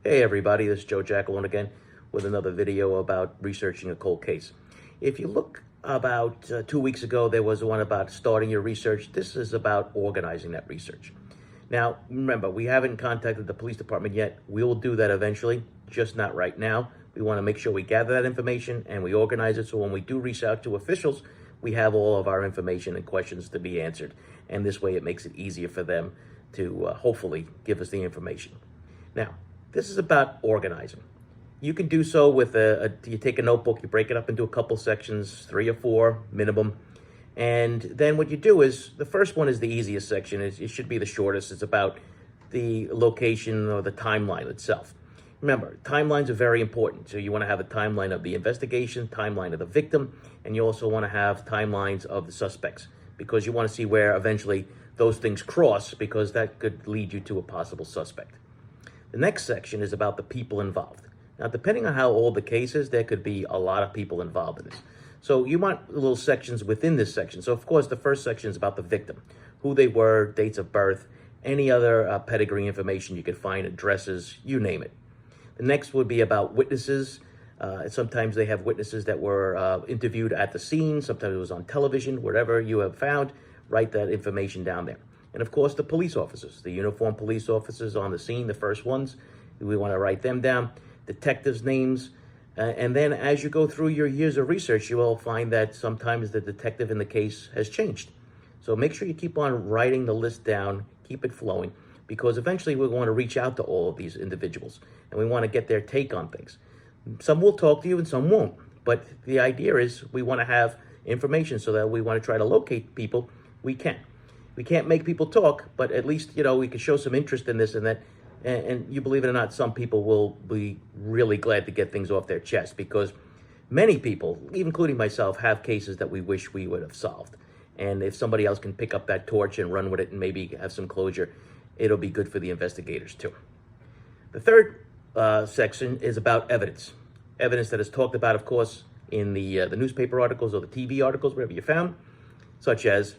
Hey everybody, this is Joe Jackalone again with another video about researching a cold case. If you look about 2 weeks ago, there was one about starting your research. This is about organizing that research. Now, remember, we haven't contacted the police department yet. We will do that eventually, just not right now. We want to make sure we gather that information and we organize it so when we do reach out to officials, we have all of our information and questions to be answered. And this way it makes it easier for them to hopefully give us the information. Now, this is about organizing. You can do so with you take a notebook, you break it up into a couple sections, 3 or 4 minimum. And then what you do is, the first one is the easiest section. It should be the shortest. It's about the location or the timeline itself. Remember, timelines are very important. So you want to have a timeline of the investigation, timeline of the victim, and you also want to have timelines of the suspects because you want to see where eventually those things cross because that could lead you to a possible suspect. The next section is about the people involved. Now, depending on how old the case is, there could be a lot of people involved in this. So you want little sections within this section. So, of course, the first section is about the victim, who they were, dates of birth, any other pedigree information you could find, addresses, you name it. The next would be about witnesses. Sometimes they have witnesses that were interviewed at the scene. Sometimes it was on television. Whatever you have found, write that information down there. And of course, the police officers, the uniformed police officers on the scene, the first ones, we want to write them down. Detectives' names. And then as you go through your years of research, you will find that sometimes the detective in the case has changed. So make sure you keep on writing the list down, keep it flowing, because eventually we want to reach out to all of these individuals and we want to get their take on things. Some will talk to you and some won't. But the idea is we want to have information so that we want to try to locate people we can. We can't make people talk, but at least, we can show some interest in this and that. And you believe it or not, some people will be really glad to get things off their chest because many people, even including myself, have cases that we wish we would have solved. And if somebody else can pick up that torch and run with it and maybe have some closure, it'll be good for the investigators too. The third section is about evidence. Evidence that is talked about, of course, in the newspaper articles or the TV articles, wherever you found, such as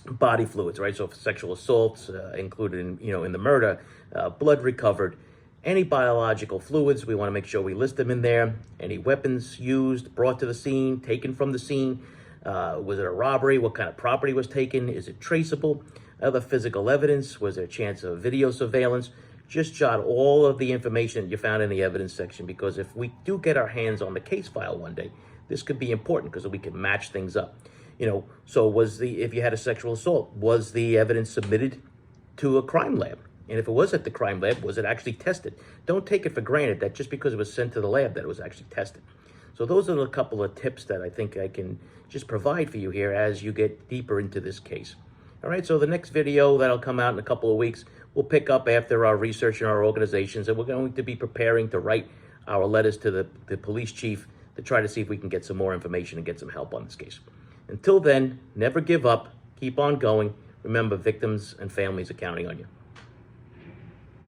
body fluids, right? So sexual assaults included in the murder, blood recovered, any biological fluids, we want to make sure we list them in there. Any weapons used, brought to the scene, taken from the scene. Was it a robbery? What kind of property was taken? Is it traceable? Other physical evidence. Was there a chance of video surveillance? Just jot all of the information that you found in the evidence section because if we do get our hands on the case file one day, this could be important because we can match things up. So if you had a sexual assault, was the evidence submitted to a crime lab? And if it was at the crime lab, was it actually tested? Don't take it for granted that just because it was sent to the lab that it was actually tested. So those are a couple of tips that I think I can just provide for you here as you get deeper into this case. All right, so the next video that'll come out in a couple of weeks, we'll pick up after our research in our organizations, and we're going to be preparing to write our letters to the police chief to try to see if we can get some more information and get some help on this case. Until then, never give up, keep on going. Remember, victims and families are counting on you.